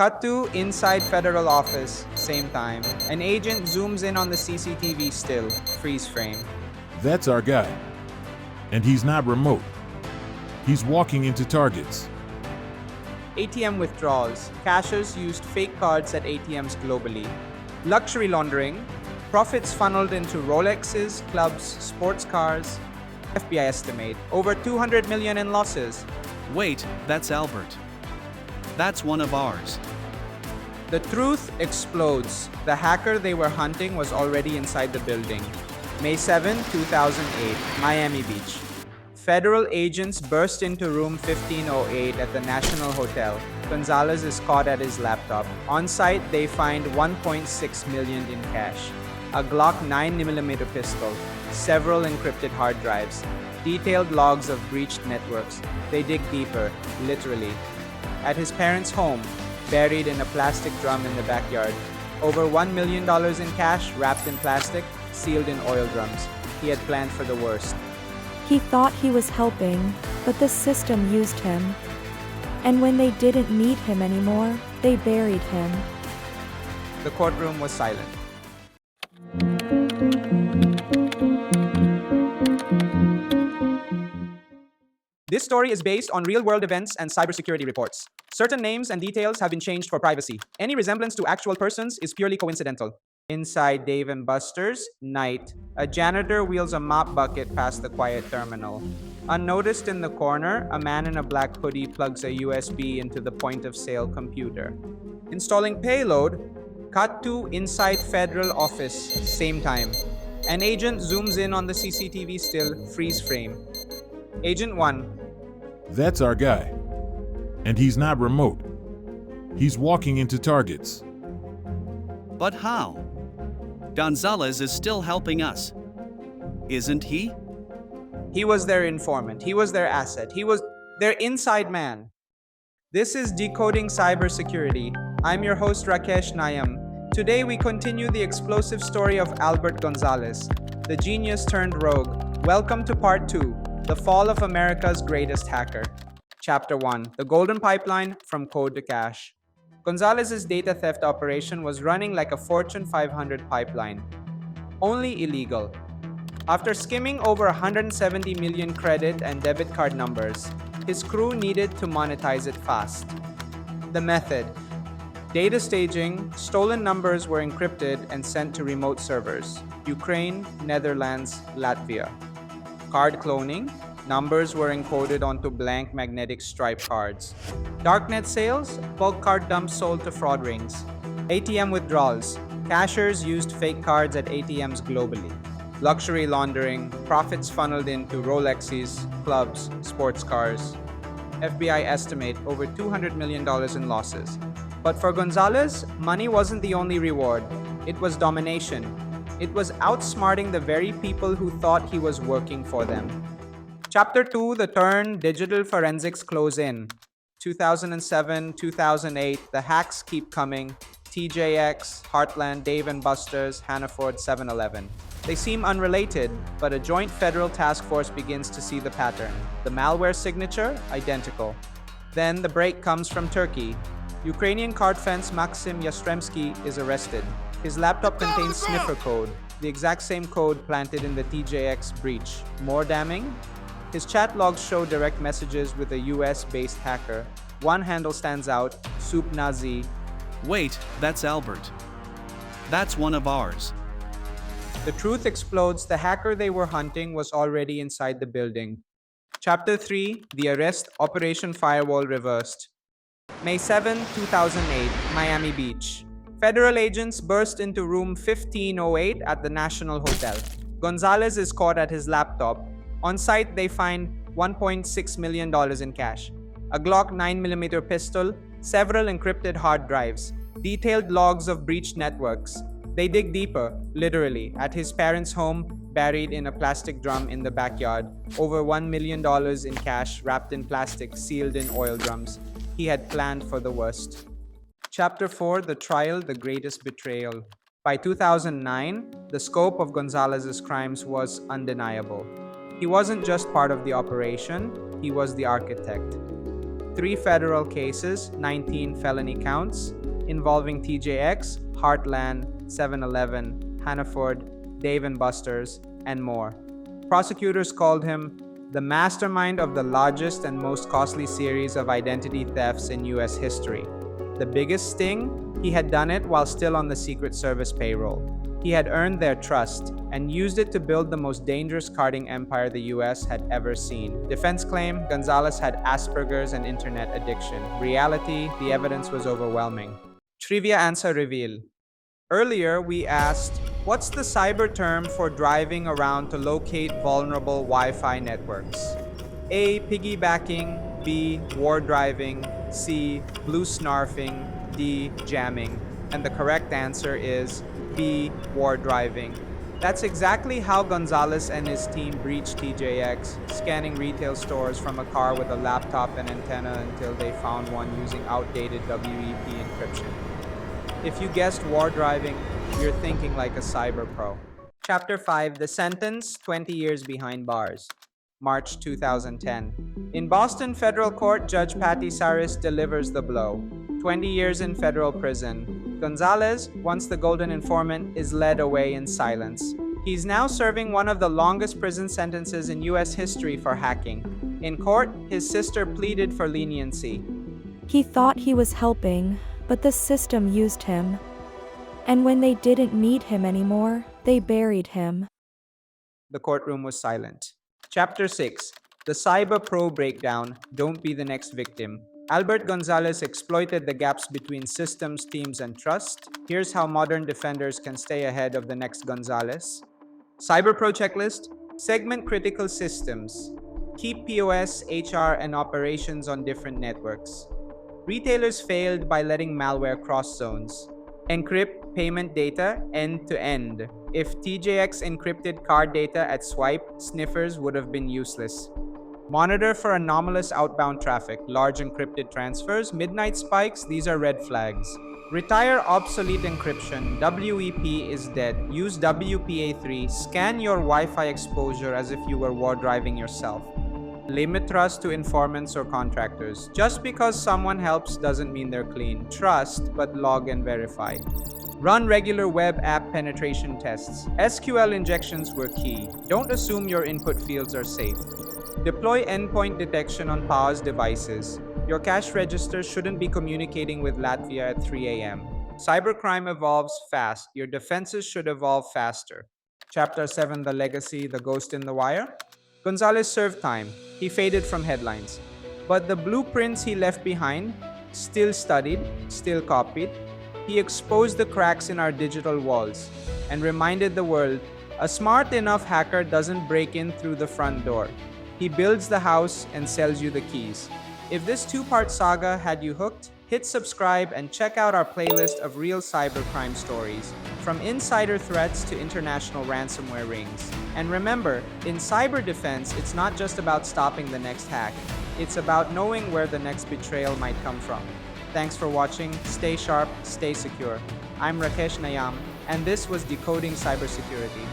Cut to inside federal office, same time. An agent zooms in on the CCTV still, freeze frame. That's our guy. And he's not remote. He's walking into targets. ATM withdrawals. Cashers used fake cards at ATMs globally. Luxury laundering. Profits funneled into Rolexes, clubs, sports cars. FBI estimate over 200 million in losses. Wait, that's Albert. That's one of ours. The truth explodes. The hacker they were hunting was already inside the building. May 7, 2008, Miami Beach. Federal agents burst into room 1508 at the National Hotel. Gonzalez is caught at his laptop. On site, they find 1.6 million in cash, a Glock 9mm pistol, several encrypted hard drives, detailed logs of breached networks. They dig deeper, literally. At his parents' home, buried in a plastic drum in the backyard, over $1 million in cash wrapped in plastic, sealed in oil drums. He had planned for the worst. He thought he was helping, but the system used him. And when they didn't need him anymore, they buried him. The courtroom was silent. This story is based on real-world events and cybersecurity reports. Certain names and details have been changed for privacy. Any resemblance to actual persons is purely coincidental. Inside Dave & Buster's, night. A janitor wheels a mop bucket past the quiet terminal. Unnoticed in the corner, a man in a black hoodie plugs a USB into the point-of-sale computer. Installing payload. Cut to inside federal office, same time. An agent zooms in on the CCTV still, freeze frame. Agent 1. That's our guy. And he's not remote. He's walking into targets. But how? Gonzalez is still helping us. Isn't he? He was their informant. He was their asset. He was their inside man. This is Decoding Cybersecurity. I'm your host Rakesh Nayam. Today we continue the explosive story of Albert Gonzalez, the genius turned rogue. Welcome to part 2, the fall of America's greatest hacker. Chapter 1, the golden pipeline from code to cash. Gonzalez's data theft operation was running like a Fortune 500 pipeline, only illegal. After skimming over 170 million credit and debit card numbers, his crew needed to monetize it fast. The method: data staging. Stolen numbers were encrypted and sent to remote servers: Ukraine, Netherlands, Latvia. Card cloning. Numbers were encoded onto blank magnetic stripe cards. Darknet sales. Bulk card dumps sold to fraud rings. ATM withdrawals. Cashers used fake cards at ATMs globally. Luxury laundering. Profits funneled into Rolexes, clubs, sports cars. FBI estimate over $200 million in losses. But for Gonzalez, money wasn't the only reward. It was domination. It was outsmarting the very people who thought he was working for them. Chapter 2, the turn digital forensics close in. 2007, 2008, the hacks keep coming. TJX, Heartland, Dave & Buster's, Hannaford, 7-Eleven. They seem unrelated, but a joint federal task force begins to see the pattern. The malware signature, identical. Then the break comes from Turkey. Ukrainian card fence Maxim Yastremsky is arrested. His laptop contains sniffer code, the exact same code planted in the TJX breach. More damning? His chat logs show direct messages with a US-based hacker. One handle stands out, Soup Nazi. Wait, that's Albert. That's one of ours. The truth explodes. The hacker they were hunting was already inside the building. Chapter 3, the arrest, Operation Firewall reversed. May 7, 2008, Miami Beach. Federal agents burst into room 1508 at the National Hotel. Gonzalez is caught at his laptop. On site, they find $1.6 million in cash, a Glock 9mm pistol, several encrypted hard drives, detailed logs of breached networks. They dig deeper, literally, at his parents' home, buried in a plastic drum in the backyard, over $1 million in cash wrapped in plastic, sealed in oil drums. He had planned for the worst. Chapter 4, the trial, the greatest betrayal. By 2009, the scope of Gonzalez's crimes was undeniable. He wasn't just part of the operation, he was the architect. 3 federal cases, 19 felony counts, involving TJX, Heartland, 7-Eleven, Hannaford, Dave & Buster's, and more. Prosecutors called him the mastermind of the largest and most costly series of identity thefts in U.S. history. The biggest sting? He had done it while still on the Secret Service payroll. He had earned their trust and used it to build the most dangerous carding empire the U.S. had ever seen. Defense claim, Gonzalez had Asperger's and internet addiction. Reality, the evidence was overwhelming. Trivia answer reveal. Earlier, we asked, what's the cyber term for driving around to locate vulnerable Wi-Fi networks? A. Piggybacking. B. War driving. C. Blue snarfing. D. Jamming. And the correct answer is B. War driving. That's exactly how Gonzalez and his team breached TJX, scanning retail stores from a car with a laptop and antenna until they found one using outdated WEP encryption. If you guessed war driving, you're thinking like a cyber pro. Chapter 5, The Sentence, 20 Years Behind Bars. March 2010. In Boston federal court, Judge Patty Saris delivers the blow. 20 years in federal prison. Gonzalez, once the golden informant, is led away in silence. He's now serving one of the longest prison sentences in U.S. history for hacking. In court, his sister pleaded for leniency. He thought he was helping, but the system used him. And when they didn't need him anymore, they buried him. The courtroom was silent. Chapter 6, The Cyber Pro Breakdown, Don't Be the Next Victim. Albert Gonzalez exploited the gaps between systems, teams, and trust. Here's how modern defenders can stay ahead of the next Gonzalez. Cyber Pro Checklist, segment critical systems. Keep POS, HR, and operations on different networks. Retailers failed by letting malware cross zones. Encrypt payment data end-to-end. If TJX encrypted card data at swipe, sniffers would have been useless. Monitor for anomalous outbound traffic, large encrypted transfers, midnight spikes, these are red flags. Retire obsolete encryption, WEP is dead. Use WPA3, scan your Wi-Fi exposure as if you were war driving yourself. Limit trust to informants or contractors. Just because someone helps doesn't mean they're clean. Trust, but log and verify. Run regular web app penetration tests. SQL injections were key. Don't assume your input fields are safe. Deploy endpoint detection on PAWS devices. Your cash register shouldn't be communicating with Latvia at 3 a.m. Cybercrime evolves fast. Your defenses should evolve faster. Chapter 7, The Legacy, The Ghost in the Wire. Gonzalez served time. He faded from headlines. But the blueprints he left behind, still studied, still copied. He exposed the cracks in our digital walls and reminded the world, a smart enough hacker doesn't break in through the front door. He builds the house and sells you the keys. If this 2-part saga had you hooked, hit subscribe and check out our playlist of real cybercrime stories, from insider threats to international ransomware rings. And remember, in cyber defense, it's not just about stopping the next hack. It's about knowing where the next betrayal might come from. Thanks for watching. Stay sharp, stay secure. I'm Rakesh Nayam, and this was Decoding Cybersecurity.